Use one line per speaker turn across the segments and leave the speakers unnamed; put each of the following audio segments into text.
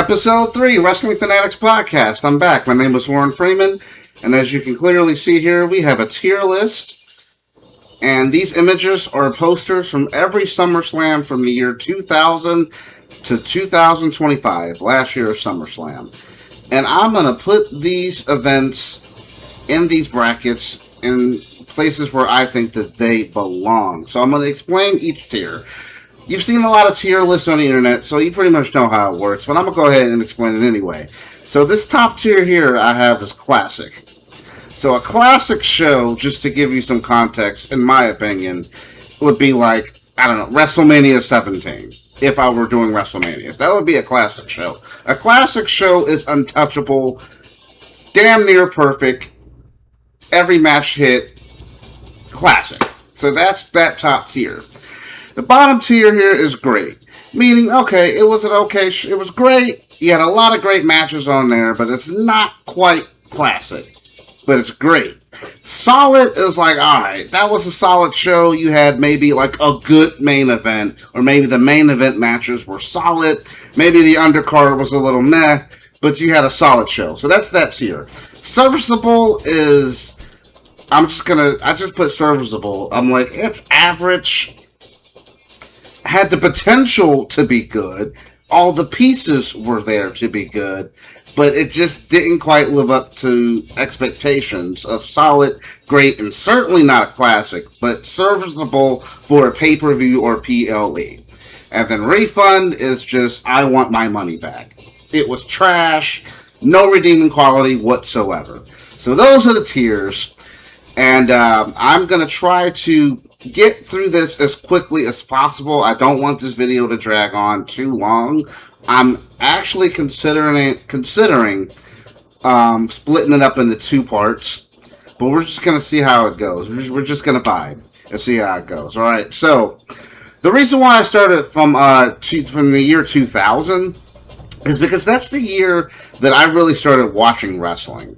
Episode 3, Wrestling Fanatics Podcast. I'm back. My name is Warren Freeman, and as you can clearly see here, we have a tier list. And these images are posters from every SummerSlam from the year 2000 to 2025, last year's SummerSlam. And I'm going to put these events in these brackets in places where I think that they belong. So I'm going to explain each tier. You've seen a lot of tier lists on the internet, so you pretty much know how it works, but I'm going to go ahead and explain it anyway. So this top tier here I have is classic. So a classic show, just to give you some context, in my opinion, would be like, I don't know, WrestleMania 17. If I were doing WrestleManias, that would be a classic show. A classic show is untouchable, damn near perfect, every match hit, classic. So that's that top tier. The bottom tier here is great. Meaning, okay, it was it was great. You had a lot of great matches on there, but it's not quite classic. But it's great. Solid is like, alright, that was a solid show. You had maybe like a good main event, or maybe the main event matches were solid. Maybe the undercard was a little meh, but you had a solid show. So that's that tier. Serviceable is, I just put serviceable. I'm like, it's average. Had the potential to be good. All the pieces were there to be good, but it just didn't quite live up to expectations of solid, great, and certainly not a classic, but serviceable for a pay-per-view or PLE. And then refund is just, I want my money back. It was trash, no redeeming quality whatsoever. So those are the tiers, and I'm going to try to get through this as quickly as possible. I don't want this video to drag on too long. I'm actually considering splitting it up into 2 parts, but we're just going to see how it goes. We're just going to vibe and see how it goes. All right, so the reason why I started from the year 2000 is because that's the year that I really started watching wrestling.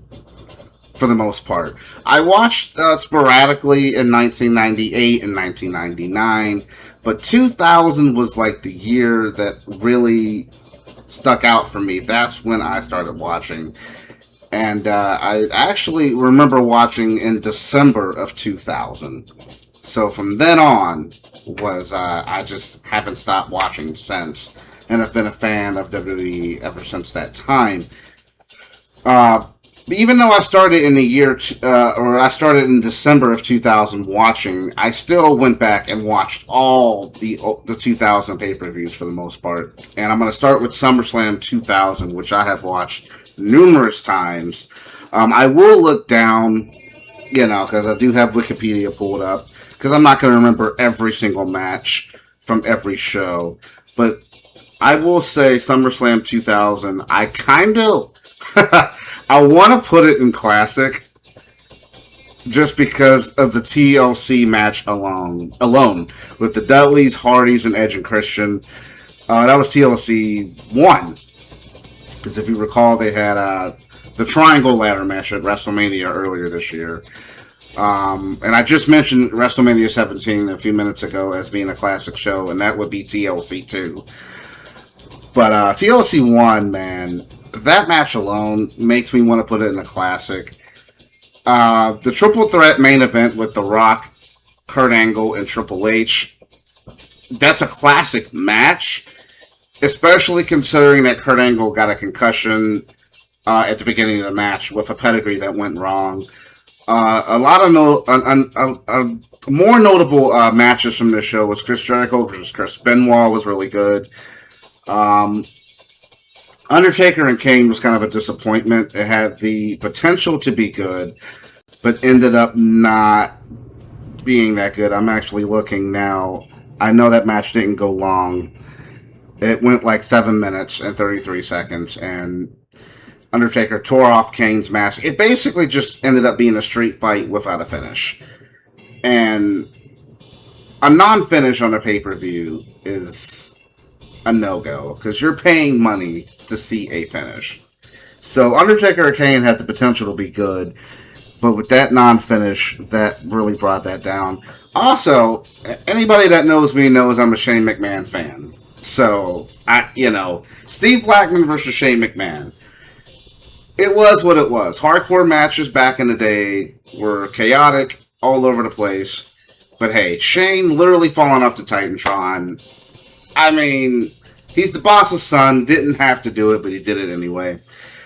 For the most part, I watched sporadically in 1998 and 1999, but 2000 was like the year that really stuck out for me. That's when I started watching, and I actually remember watching in December of 2000. So from then on, I just haven't stopped watching since, and I've been a fan of WWE ever since that time. But even though I started in I started in December of 2000 watching, I still went back and watched all the 2000 pay-per-views for the most part. And I'm going to start with SummerSlam 2000, which I have watched numerous times. I will look down, because I do have Wikipedia pulled up, because I'm not going to remember every single match from every show. But I will say SummerSlam 2000, I kind of... I want to put it in classic just because of the TLC match alone with the Dudleys, Hardys, and Edge and Christian. That was TLC 1. Because if you recall, they had the Triangle Ladder match at WrestleMania earlier this year. And I just mentioned WrestleMania 17 a few minutes ago as being a classic show, and that would be TLC 2. But TLC 1, man... that match alone makes me want to put it in a classic. The triple threat main event with The Rock, Kurt Angle, and Triple H. That's a classic match, especially considering that Kurt Angle got a concussion at the beginning of the match with a pedigree that went wrong. A lot of more notable matches from this show was Chris Jericho versus Chris Benoit was really good. Undertaker and Kane was kind of a disappointment. It had the potential to be good, but ended up not being that good. I'm actually looking now. I know that match didn't go long. It went like 7 minutes and 33 seconds, and Undertaker tore off Kane's mask. It basically just ended up being a street fight without a finish. And a non-finish on a pay-per-view is a no-go, because you're paying money to see a finish. So Undertaker and Kane had the potential to be good, but with that non-finish, that really brought that down. Also, anybody that knows me knows I'm a Shane McMahon fan. So, Steve Blackman versus Shane McMahon. It was what it was. Hardcore matches back in the day were chaotic, all over the place. But hey, Shane literally falling off the Titantron. I mean, he's the boss's son, didn't have to do it, but he did it anyway.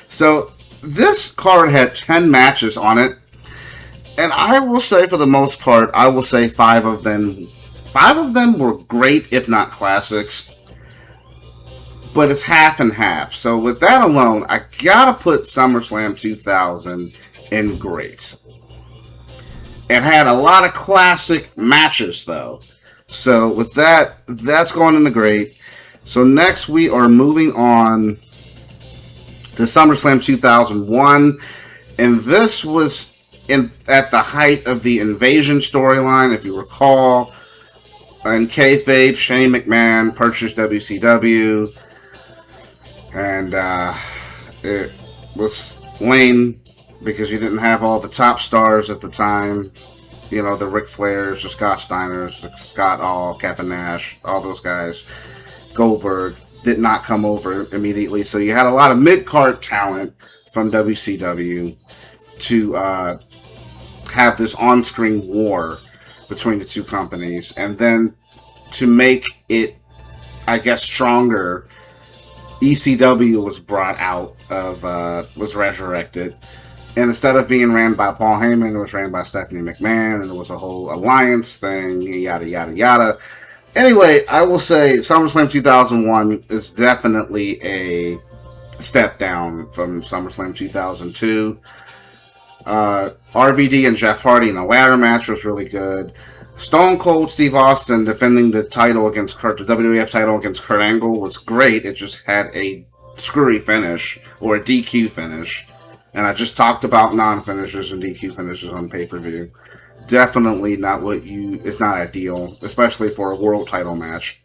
So, this card had 10 matches on it. And I will say, for the most part, I will say 5 of them were great, if not classics. But it's half and half. So with that alone, I gotta put SummerSlam 2000 in great. It had a lot of classic matches, though. So with that, that's going in the great. So next we are moving on to SummerSlam 2001. And this was at the height of the Invasion storyline, if you recall. In kayfabe, Shane McMahon purchased WCW. And it was lame because you didn't have all the top stars at the time. You know, the Ric Flairs, the Scott Steiners, the Scott Hall, Kevin Nash, all those guys. Goldberg did not come over immediately. So you had a lot of mid-card talent from WCW to have this on-screen war between the two companies. And then to make it, I guess, stronger, ECW was brought out of, was resurrected. And instead of being ran by Paul Heyman, it was ran by Stephanie McMahon, and it was a whole alliance thing, yada, yada, yada. Anyway, I will say SummerSlam 2001 is definitely a step down from SummerSlam 2002. RVD and Jeff Hardy in a ladder match was really good. Stone Cold Steve Austin defending the title against the WWF title against Kurt Angle was great. It just had a screwy finish, or a DQ finish. And I just talked about non-finishers and DQ finishes on pay-per-view. Definitely not it's not ideal, especially for a world title match.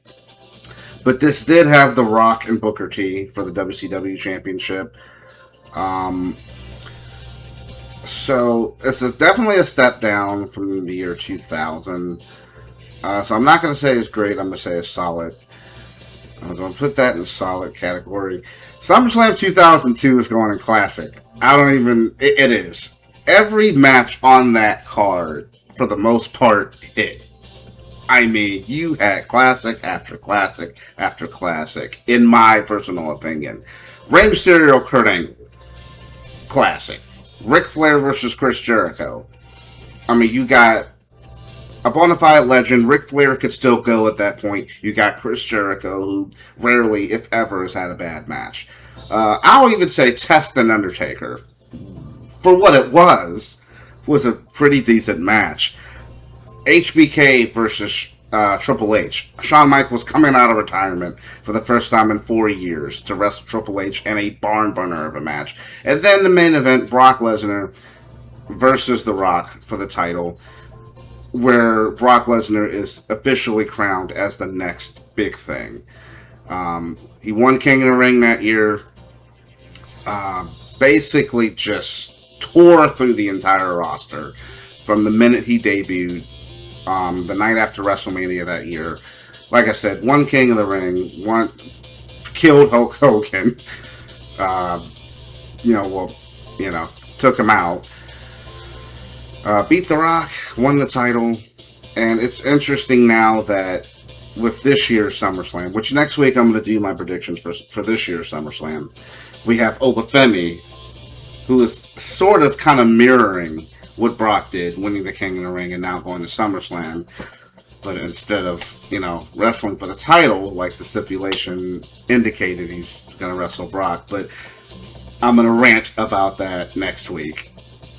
But this did have The Rock and Booker T for the WCW Championship. So it's definitely a step down from the year 2000. So I'm not going to say it's great. I'm going to say it's solid. I'm going to put that in the solid category. SummerSlam 2002 is going in classic. It is. Every match on that card, for the most part, hit. I mean, you had classic after classic after classic, in my personal opinion. Rey Mysterio, Kurt Angle. Classic. Ric Flair versus Chris Jericho. I mean, you got a bona fide legend. Ric Flair could still go at that point. You got Chris Jericho, who rarely, if ever, has had a bad match. I'll even say Test and Undertaker, for what it was a pretty decent match. HBK versus Triple H. Shawn Michaels coming out of retirement for the first time in 4 years to wrestle Triple H in a barn burner of a match. And then the main event, Brock Lesnar versus The Rock for the title, where Brock Lesnar is officially crowned as the next big thing. He won King of the Ring that year. Basically just tore through the entire roster from the minute he debuted. The night after WrestleMania that year. Like I said, won King of the Ring, killed Hulk Hogan. Took him out. Beat The Rock, won the title. And it's interesting now that with this year's SummerSlam, which next week I'm going to do my predictions for this year's SummerSlam, we have Obafemi, who is sort of kind of mirroring what Brock did, winning the King of the Ring and now going to SummerSlam. But instead of, wrestling for the title, like the stipulation indicated, he's going to wrestle Brock. But I'm going to rant about that next week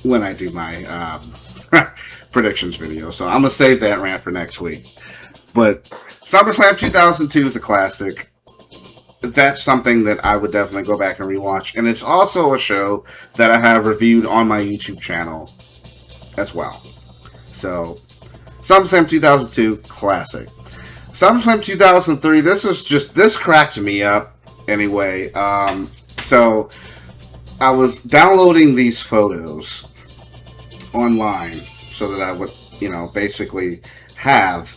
when I do my predictions video. So I'm going to save that rant for next week. But SummerSlam 2002 is a classic. That's something that I would definitely go back and rewatch. And it's also a show that I have reviewed on my YouTube channel as well. So, SummerSlam 2002, classic. SummerSlam 2003, this cracked me up anyway. So, I was downloading these photos online so that I would, basically have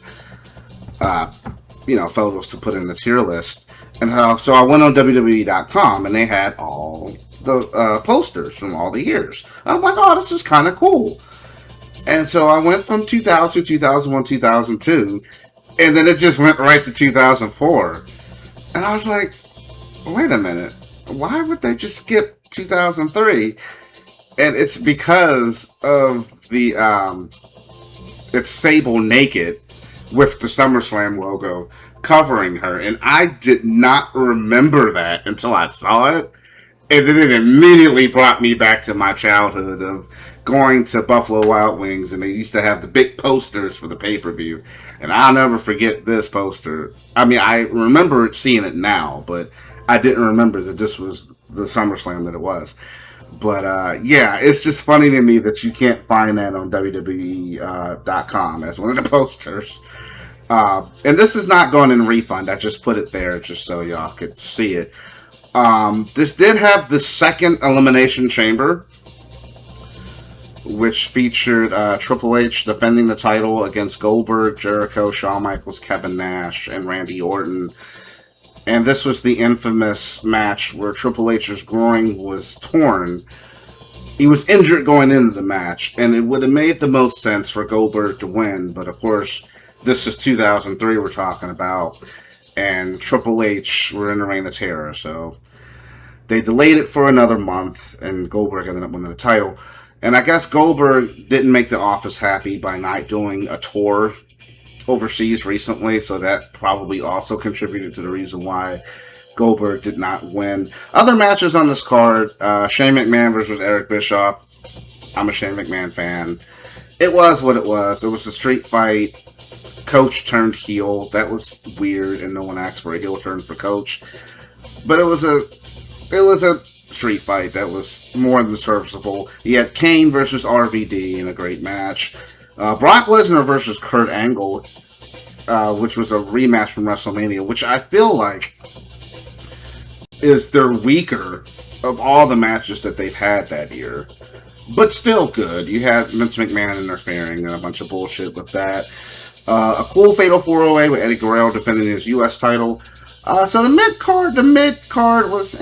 photos to put in the tier list. And so I went on WWE.com and they had all the posters from all the years. I'm like, oh, this is kind of cool. And so I went from 2000, 2001, 2002, and then it just went right to 2004. And I was like, wait a minute, why would they just skip 2003? And it's because of the it's Sable naked with the SummerSlam logo covering her, and I did not remember that until I saw it, and then it immediately brought me back to my childhood of going to Buffalo Wild Wings, and they used to have the big posters for the pay-per-view, and I'll never forget this poster. I mean, I remember seeing it now, but I didn't remember that this was the SummerSlam that it was. But yeah, it's just funny to me that you can't find that on WWE.com as one of the posters. And this is not going in refund. I just put it there just so y'all could see it. This did have the second Elimination Chamber, which featured Triple H defending the title against Goldberg, Jericho, Shawn Michaels, Kevin Nash, and Randy Orton. And this was the infamous match where Triple H's groin was torn. He was injured going into the match, and it would have made the most sense for Goldberg to win. But of course, this is 2003 we're talking about, and Triple H were in the Reign of Terror. So they delayed it for another month, and Goldberg ended up winning the title. And I guess Goldberg didn't make the office happy by not doing a tour overseas recently, so that probably also contributed to the reason why Goldberg did not win. Other matches on this card, Shane McMahon versus Eric Bischoff. I'm a Shane McMahon fan. It was what it was. It was a street fight. Coach turned heel. That was weird, and no one asked for a heel turn for Coach. But it was a street fight that was more than serviceable. You had Kane versus RVD in a great match. Brock Lesnar versus Kurt Angle, which was a rematch from WrestleMania, which I feel like is their weaker of all the matches that they've had that year. But still good. You had Vince McMahon interfering and a bunch of bullshit with that. A cool Fatal 4-Way with Eddie Guerrero defending his U.S. title. So the mid-card was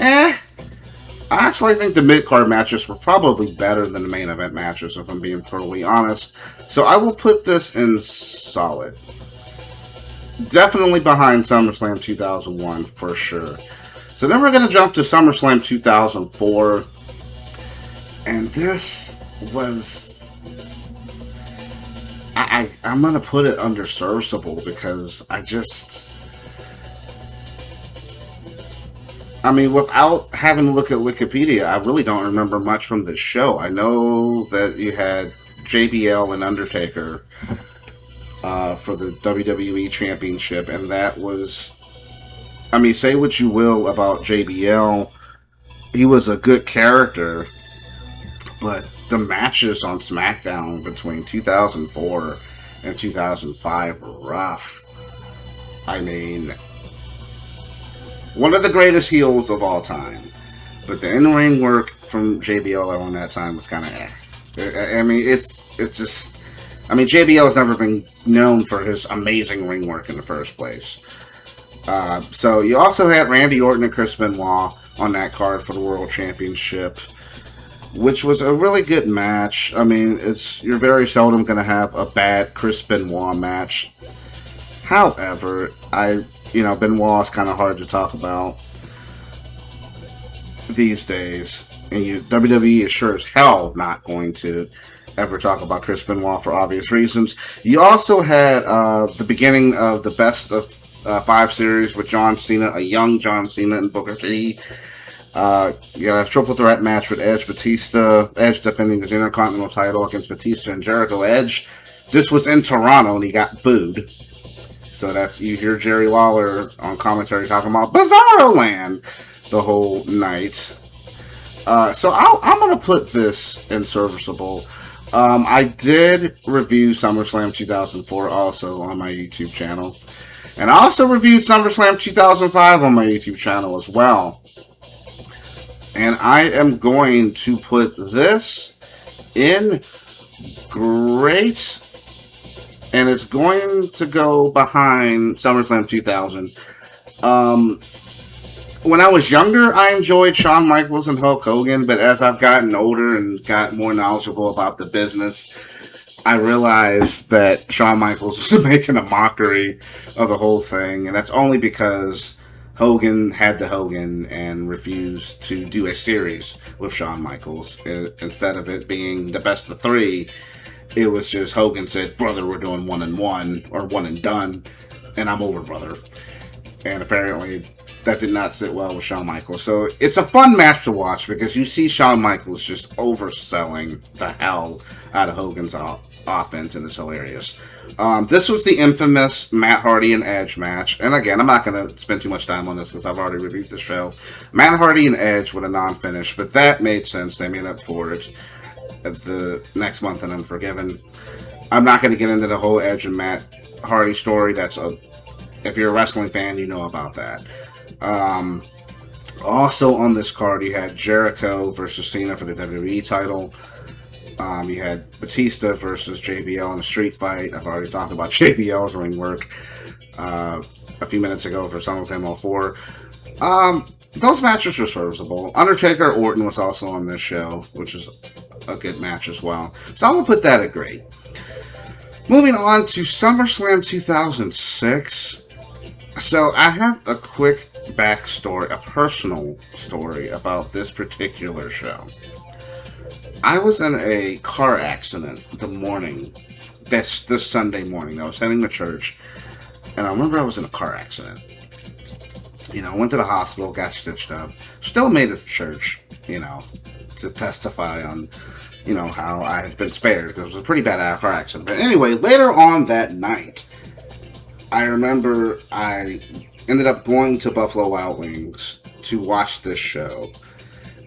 I actually think the mid-card matches were probably better than the main event matches, if I'm being totally honest. So I will put this in solid. Definitely behind SummerSlam 2001, for sure. So then we're going to jump to SummerSlam 2004. And this was... I'm going to put it under serviceable because I mean, without having to look at Wikipedia, I really don't remember much from this show. I know that you had JBL and Undertaker for the WWE Championship, and that was... I mean, say what you will about JBL. He was a good character, but the matches on SmackDown between 2004 and 2005 were rough. I mean... one of the greatest heels of all time. But the in-ring work from JBL around that time was kind of I mean, it's just... I mean, JBL has never been known for his amazing ring work in the first place. So you also had Randy Orton and Chris Benoit on that card for the World Championship, which was a really good match. I mean, you're very seldom going to have a bad Chris Benoit match. However, Benoit is kind of hard to talk about these days. And WWE is sure as hell not going to ever talk about Chris Benoit for obvious reasons. You also had the beginning of the Best of 5 series with John Cena, a young John Cena and Booker T. You had a triple threat match with Edge Batista. Edge defending his Intercontinental title against Batista and Jericho. Edge, this was in Toronto and he got booed. So you hear Jerry Lawler on commentary talking about Bizarro Land the whole night. So I'm going to put this in serviceable. I did review SummerSlam 2004 also on my YouTube channel. And I also reviewed SummerSlam 2005 on my YouTube channel as well. And I am going to put this in great and it's going to go behind SummerSlam 2000. Um, when I was younger, I enjoyed Shawn Michaels and Hulk Hogan, but as I've gotten older and got more knowledgeable about the business, I realized that Shawn Michaels was making a mockery of the whole thing, and that's only because Hogan had the Hogan and refused to do a series with Shawn Michaels. Instead of it being the best of three, it was just Hogan said, "Brother, we're doing 1-1 or one and done, and I'm over, brother." And apparently that did not sit well with Shawn Michaels. So it's a fun match to watch because you see Shawn Michaels just overselling the hell out of Hogan's offense, and it's hilarious. This was the infamous Matt Hardy and Edge match. And again, I'm not going to spend too much time on this because I've already reviewed the show. Matt Hardy and Edge with a non-finish, but that made sense. They made up for it the next month in Unforgiven. I'm not going to get into the whole Edge and Matt Hardy story. If you're a wrestling fan, you know about that. Also on this card, you had Jericho versus Cena for the WWE title. You had Batista versus JBL in a street fight. I've already talked about JBL's ring work a few minutes ago for SummerSlam 04. Those matches were serviceable. Undertaker Orton was also on this show, which is a good match as well. So I'm going to put that at great. Moving on to SummerSlam 2006. So I have a quick backstory, a personal story about this particular show. I was in a car accident the morning, this Sunday morning. I was heading to church, and I remember I was in a car accident. Went to the hospital, got stitched up, still made it to church, to testify on, how I had been spared, because it was a pretty bad car accident. But anyway, later on that night, I remember I ended up going to Buffalo Wild Wings to watch this show.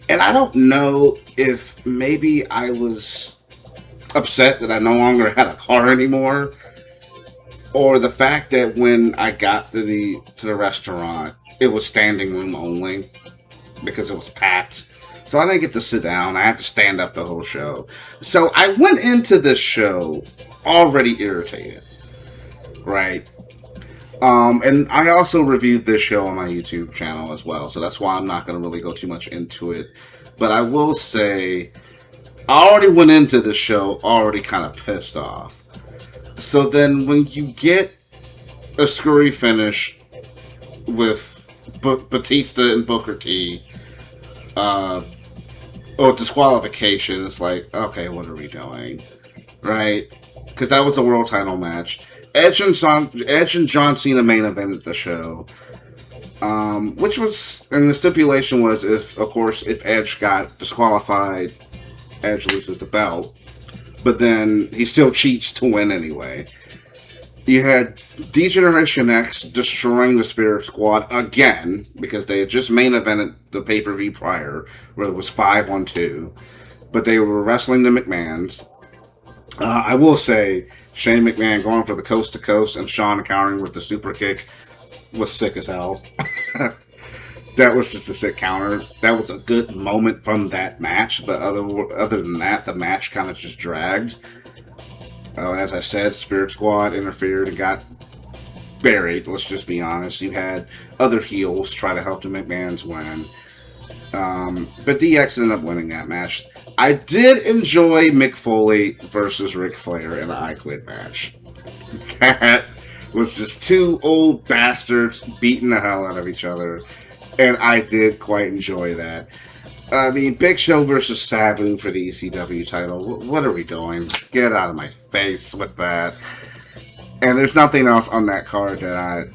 And I don't know if maybe I was upset that I no longer had a car anymore, or the fact that when I got to the restaurant, it was standing room only because it was packed. So I didn't get to sit down. I had to stand up the whole show. So I went into this show already irritated, right? And I also reviewed this show on my YouTube channel as well, so that's why I'm not going to really go too much into it. But I will say, I already went into the show already kind of pissed off. So then when you get a screwy finish with Batista and Booker T, or disqualification, it's like, okay, what are we doing? Right? Because that was a world title match. Edge and John Cena main evented the show, which was, and the stipulation was if Edge got disqualified, Edge loses the belt, but then he still cheats to win anyway. You had D-Generation X destroying the Spirit Squad again, because they had just main evented the pay-per-view prior, where it was 5-on-2, but they were wrestling the McMahons. I will say, Shane McMahon going for the coast to coast and Shawn countering with the super kick was sick as hell. That was just a sick counter. That was a good moment from that match, but other than that, the match kind of just dragged. As I said, Spirit Squad interfered and got buried. Let's just be honest. You had other heels try to help the McMahons win. But DX ended up winning that match. I did enjoy Mick Foley versus Ric Flair in an I Quit match. That was just two old bastards beating the hell out of each other. And I did quite enjoy that. I mean, Big Show versus Sabu for the ECW title. What are we doing? Get out of my face with that. And there's nothing else on that card that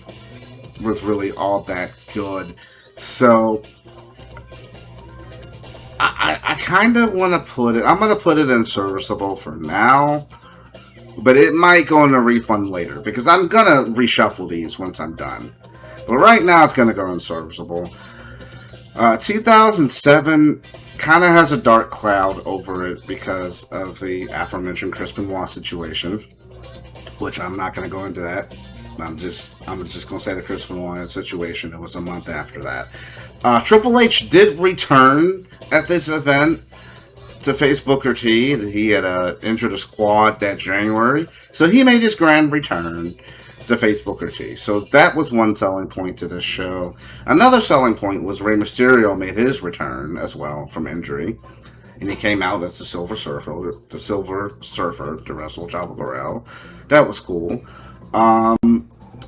was really all that good. So I kind of want to put it, I'm going to put it in serviceable for now, but it might go in a refund later, because I'm going to reshuffle these once I'm done. But right now it's going to go in serviceable. 2007 kind of has a dark cloud over it because of the aforementioned Chris Benoit situation, which I'm not going to go into that. I'm just going to say the Chris Benoit situation. It was a month after that. Triple H did return at this event, to face Booker T. He had injured his quad that January, so he made his grand return to face Booker T. So that was one selling point to this show. Another selling point was Rey Mysterio made his return as well from injury, and he came out as the Silver Surfer to wrestle Chavo Guerrero. That was cool.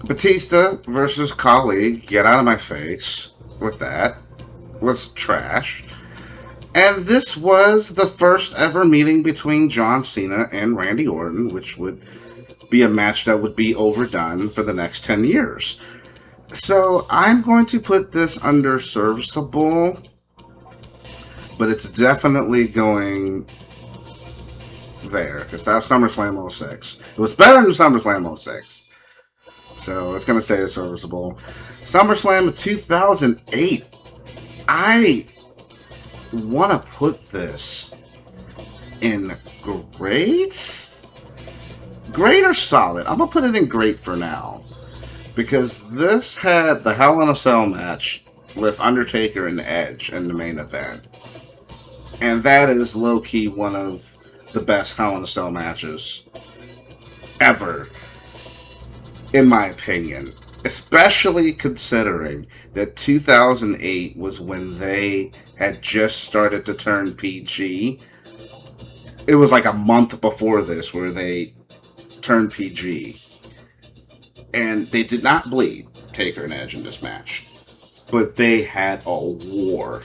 Batista versus Khali, get out of my face with that, was trash. And this was the first ever meeting between John Cena and Randy Orton, which would be a match that would be overdone for the next 10 years. So I'm going to put this under serviceable, but it's definitely going there, because that was SummerSlam 06. It was better than SummerSlam 06. So it's going to say it's serviceable. SummerSlam 2008. I want to put this in great? Great or solid? I'm going to put it in great for now. Because this had the Hell in a Cell match with Undertaker and Edge in the main event. And that is low-key one of the best Hell in a Cell matches ever, in my opinion. Especially considering that 2008 was when they had just started to turn PG. It was like a month before this where they turned PG. And they did not bleed Taker and Edge in this match. But they had a war.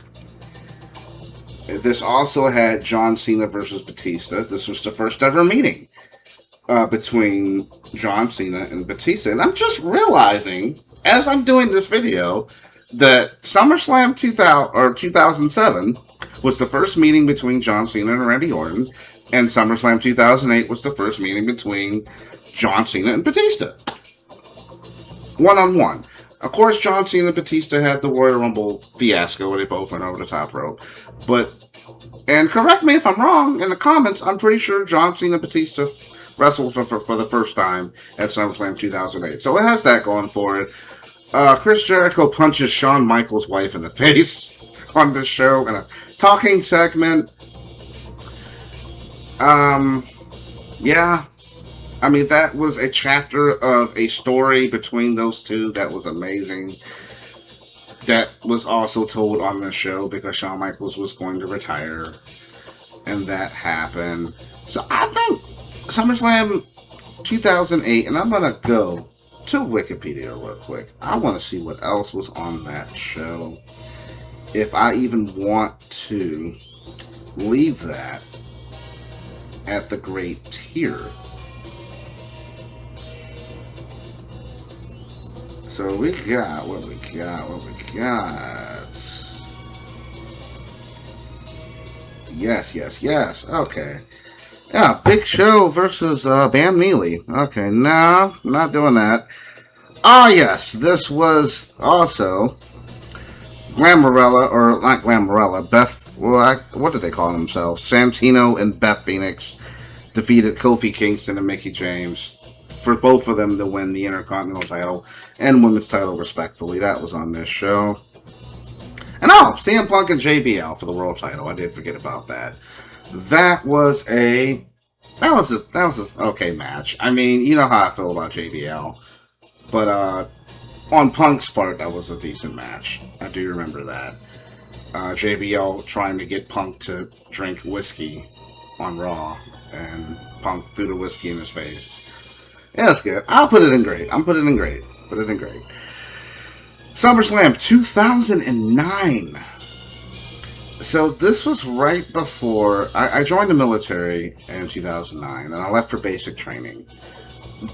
This also had John Cena versus Batista. This was the first ever meeting between John Cena and Batista. And I'm just realizing, as I'm doing this video, that SummerSlam 2007 was the first meeting between John Cena and Randy Orton, and SummerSlam 2008 was the first meeting between John Cena and Batista. One-on-one. Of course, John Cena and Batista had the Royal Rumble fiasco where they both went over the top rope. And correct me if I'm wrong in the comments, I'm pretty sure John Cena and Batista wrestled for the first time at SummerSlam 2008. So it has that going for it. Chris Jericho punches Shawn Michaels' wife in the face on this show in a talking segment. Yeah. I mean, that was a chapter of a story between those two that was amazing. That was also told on the show because Shawn Michaels was going to retire. And that happened. So I think SummerSlam 2008, and I'm going to go to Wikipedia real quick. I want to see what else was on that show. If I even want to leave that at the great tier. So we got what we got. Yes. Okay. Yeah, Big Show versus Bam Neely. Okay, no, not doing that. Ah, yes, this was also Glamorella, or not Glamorella, Beth, what did they call themselves? Santino and Beth Phoenix defeated Kofi Kingston and Mickie James for both of them to win the Intercontinental title and women's title respectfully. That was on this show. And CM Punk and JBL for the world title. I did forget about that. That was a okay match. I mean, you know how I feel about JBL. But on Punk's part, that was a decent match. I do remember that. JBL trying to get Punk to drink whiskey on Raw, and Punk threw the whiskey in his face. Yeah, that's good. I'll put it in great. Put it in great. SummerSlam 2009. So this was right before I joined the military in 2009, and I left for basic training.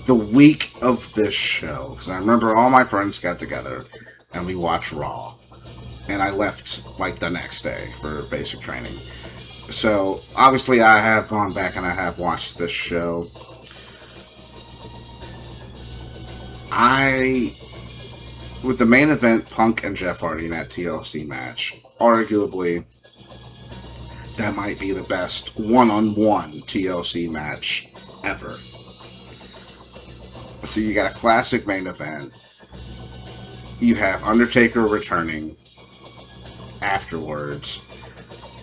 The week of this show, because I remember all my friends got together and we watched Raw, and I left like the next day for basic training. So obviously I have gone back and I have watched this show. With the main event, Punk and Jeff Hardy in that TLC match, arguably, that might be the best one-on-one TLC match ever. So you got a classic main event. You have Undertaker returning afterwards.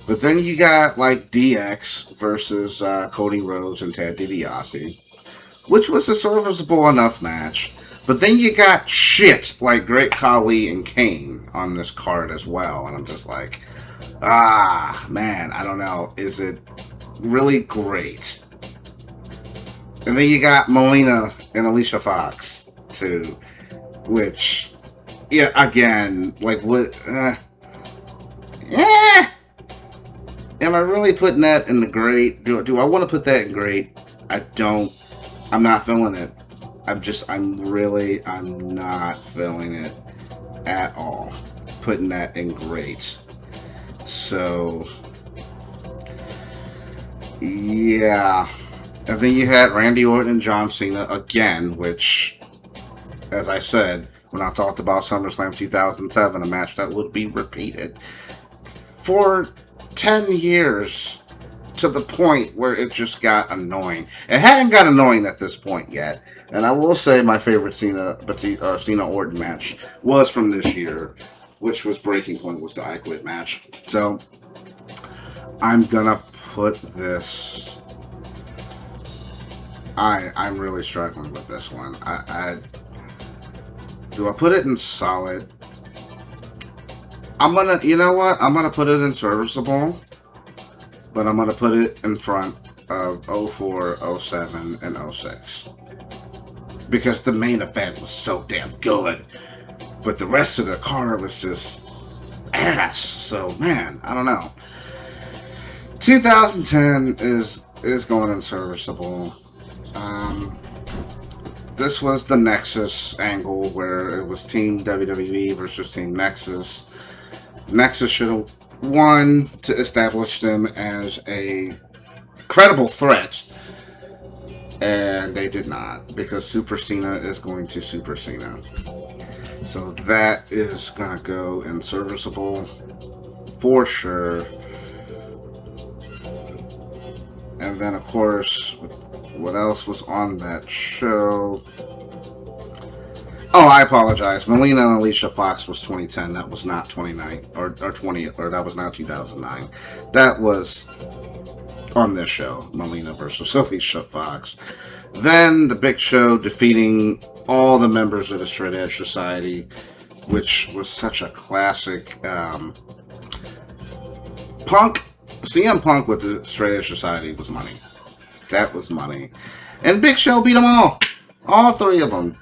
But then you got like DX versus Cody Rhodes and Ted DiBiase, which was a serviceable enough match. But then you got shit like Great Khali and Kane on this card as well. And I'm just like, man, I don't know. Is it really great? And then you got Melina and Alicia Fox, too. Which, yeah, again, like, what? Yeah. Am I really putting that in the great? Do I want to put that in great? I don't. I'm not feeling it. I'm not feeling it at all. Putting that in great. So, yeah. And then you had Randy Orton and John Cena again, which, as I said, when I talked about SummerSlam 2007, a match that would be repeated for 10 years to the point where it just got annoying. It hadn't got annoying at this point yet. And I will say my favorite Cena Orton match was from this year, which was Breaking Point, was the I Quit match. So I'm gonna put this. I'm really struggling with this one. Do I put it in solid? You know what? I'm gonna put it in serviceable, but I'm gonna put it in front of 04, 07, and 06. Because the main event was so damn good. But the rest of the card was just ass. So, man, I don't know. 2010 is going in serviceable. This was the Nexus angle where it was Team WWE versus Team Nexus. Nexus should have won to establish them as a credible threat. And they did not, because Super Cena is going to Super Cena. So that is going to go in serviceable for sure. And then, of course, what else was on that show? Oh, I apologize. Melina and Alicia Fox was 2010. That was not 29 or 20, or that was not 2009. That was on this show, Melina versus Alicia Fox. Then the Big Show defeating all the members of the Straight Edge Society, which was such a classic. CM Punk with the Straight Edge Society was money. That was money. And Big Show beat them all three of them.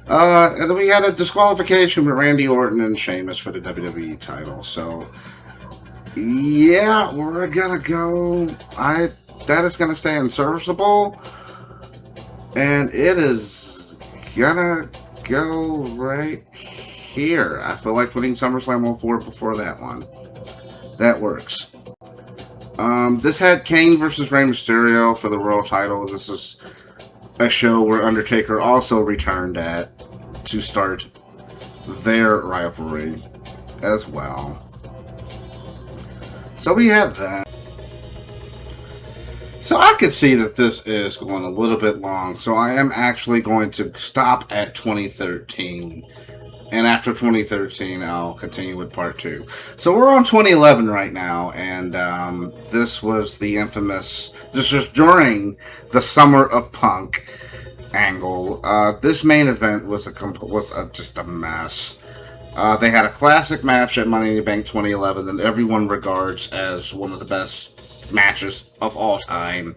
And then we had a disqualification with Randy Orton and Sheamus for the WWE title. So, yeah, we're gonna go. That is gonna stay in serviceable, and it is gonna go right here. I feel like putting SummerSlam 04 before that one. That works. This had Kane versus Rey Mysterio for the World title. This is a show where Undertaker also returned at to start their rivalry as well. So we have that. So I could see that this is going a little bit long. So I am actually going to stop at 2013. And after 2013, I'll continue with part 2. So we're on 2011 right now. And this was the infamous... This was during the Summer of Punk angle. This main event was just a mess. They had a classic match at Money in the Bank 2011 that everyone regards as one of the best matches of all time.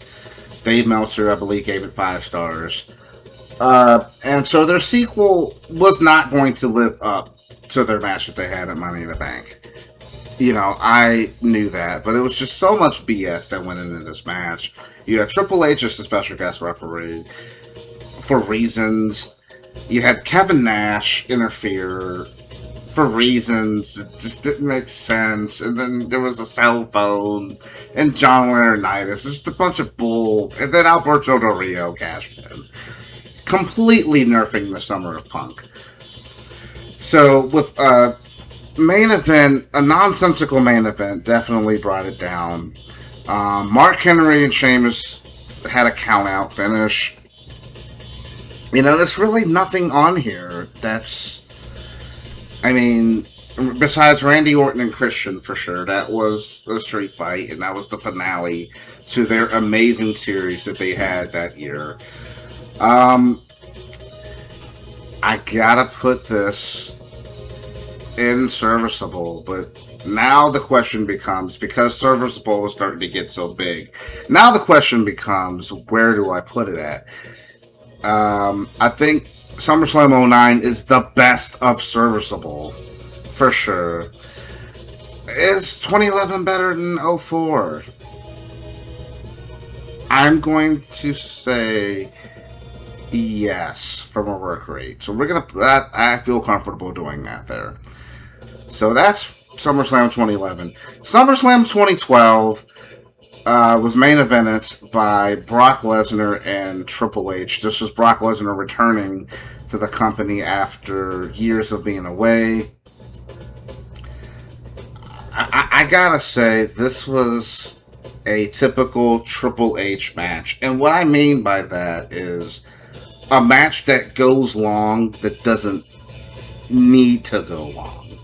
Dave Meltzer, I believe, gave it 5 stars. And so their sequel was not going to live up to their match that they had at Money in the Bank. You know, I knew that, but it was just so much BS that went into this match. You had Triple H as the special guest referee for reasons. You had Kevin Nash interfere for reasons that just didn't make sense. And then there was a cell phone and John Laurinaitis. Just a bunch of bull. And then Alberto Del Rio cashed in, completely nerfing the Summer of Punk. So with main event, a nonsensical main event definitely brought it down. Mark Henry and Sheamus had a count-out finish. You know, there's really nothing on here that's... I mean, besides Randy Orton and Christian, for sure, that was the street fight, and that was the finale to their amazing series that they had that year. Um, I gotta put this in serviceable, but now the question becomes, because serviceable is starting to get so big, now the question becomes, where do I put it at? I think SummerSlam '09 is the best of serviceable, for sure. Is 2011 better than '04? I'm going to say yes from a work rate. So we're gonna. I feel comfortable doing that there. So that's SummerSlam 2011. SummerSlam 2012 was main evented by Brock Lesnar and Triple H. This was Brock Lesnar returning to the company after years of being away. I gotta say, this was a typical Triple H match. And what I mean by that is a match that goes long that doesn't need to go long.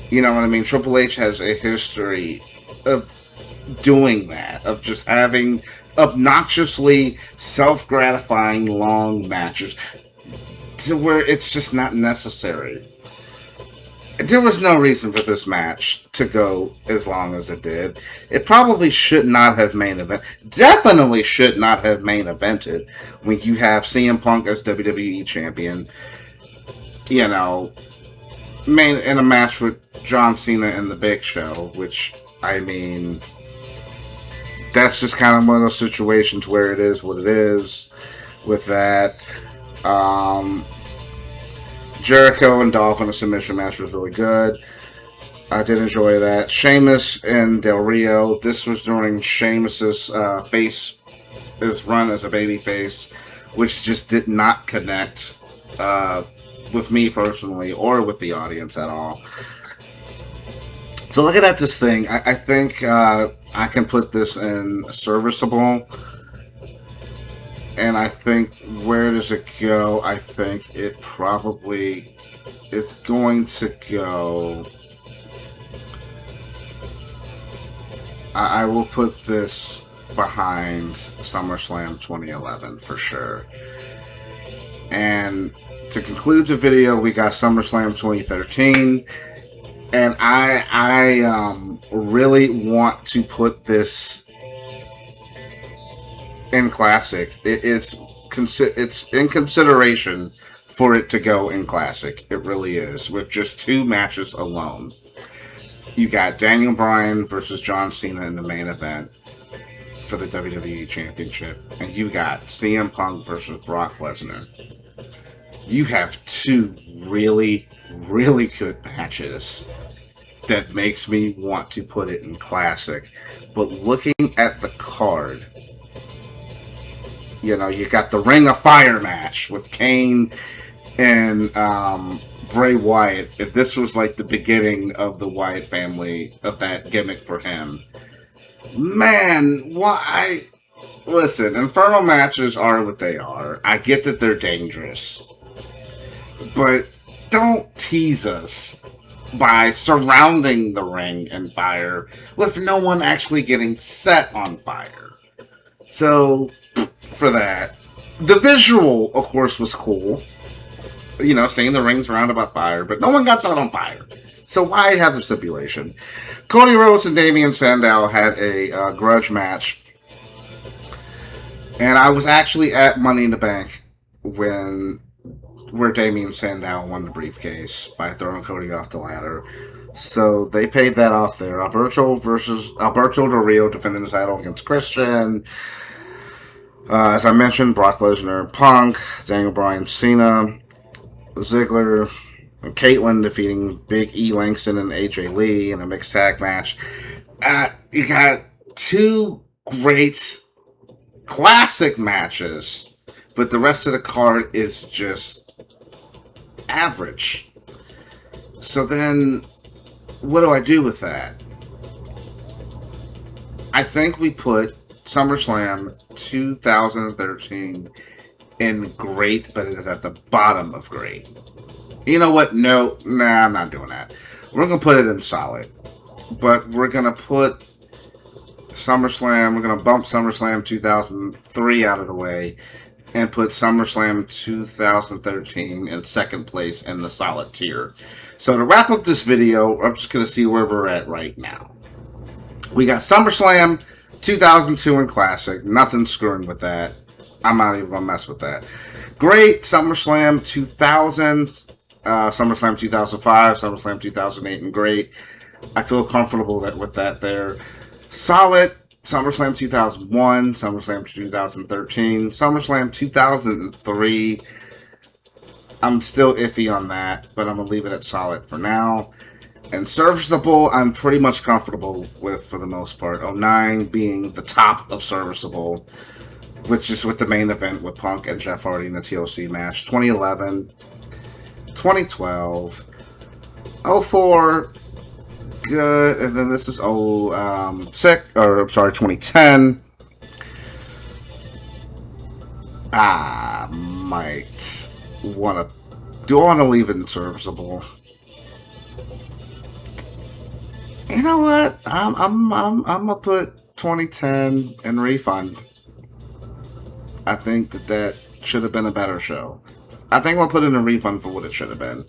You know what I mean? Triple H has a history of doing that, of just having obnoxiously self-gratifying long matches to where it's just not necessary. There was no reason for this match to go as long as it did. It probably should not have main event. Definitely should not have main evented when you have CM Punk as WWE champion. You know, main in a match with John Cena and the Big Show, which, I mean, that's just kind of one of those situations where it is what it is with that. Jericho and Dolph in a submission match was really good. I did enjoy that. Sheamus and Del Rio. This was during Sheamus's his run as a babyface, which just did not connect with me personally or with the audience at all. So looking at this thing, I think I can put this in serviceable. And I think, where does it go? I think it probably is going to go... I will put this behind SummerSlam 2011 for sure. And to conclude the video, we got SummerSlam 2013. And I really want to put this in Classic. It's in consideration for it to go in Classic. It really is, with just 2 matches alone. You got Daniel Bryan versus John Cena in the main event for the WWE Championship, and you got CM Punk versus Brock Lesnar. You have 2 really, really good matches that makes me want to put it in Classic. But looking at the card, you know, you got the Ring of Fire match with Kane and Bray Wyatt. If this was like the beginning of the Wyatt family, of that gimmick for him. Man, why? Listen, Inferno matches are what they are. I get that they're dangerous. But don't tease us by surrounding the ring in fire with no one actually getting set on fire. So, for that. The visual, of course, was cool. You know, seeing the ring surrounded by fire, but no one got set on fire. So why have the stipulation? Cody Rhodes and Damian Sandow had a grudge match. And I was actually at Money in the Bank where Damian Sandow won the briefcase by throwing Cody off the ladder. So they paid that off there. Alberto Del Rio defending the title against Christian. As I mentioned, Brock Lesnar, Punk, Daniel Bryan, Cena, Ziggler, and Caitlyn defeating Big E Langston and AJ Lee in a mixed tag match. You got 2 great classic matches, but the rest of the card is just average. So then, what do I do with that? I think we put SummerSlam 2013 in great, but it is at the bottom of great. You know what? No, nah, I'm not doing that. We're gonna put it in solid, but we're gonna put SummerSlam. We're gonna bump SummerSlam 2003 out of the way and put SummerSlam 2013 in second place in the solid tier. So to wrap up this video, I'm just gonna see where we're at right now. We got SummerSlam 2002 in Classic. Nothing screwing with that. I'm not even gonna mess with that. Great SummerSlam 2000, SummerSlam 2005, SummerSlam 2008, and great. I feel comfortable with that there. Solid SummerSlam 2001, SummerSlam 2013, SummerSlam 2003. I'm still iffy on that, but I'm gonna leave it at solid for now. And serviceable, I'm pretty much comfortable with for the most part. 09 being the top of serviceable, which is with the main event with Punk and Jeff Hardy in the TLC match. 2011, 2012, 04, good, and then this is 2010. I might want to. Do I want to leave it in serviceable? You know what? I'm gonna put 2010 in refund. I think that should have been a better show. I think we'll put in a refund for what it should have been,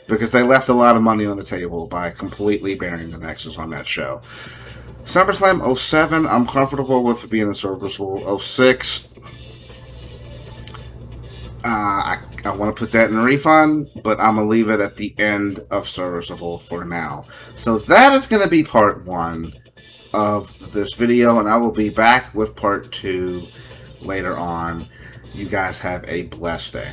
because they left a lot of money on the table by completely burying the Nexus on that show. SummerSlam 07, I'm comfortable with being a serviceable. 06, I want to put that in a refund, but I'm going to leave it at the end of serviceable for now. So that is going to be part 1 of this video, and I will be back with part 2 later on. You guys have a blessed day.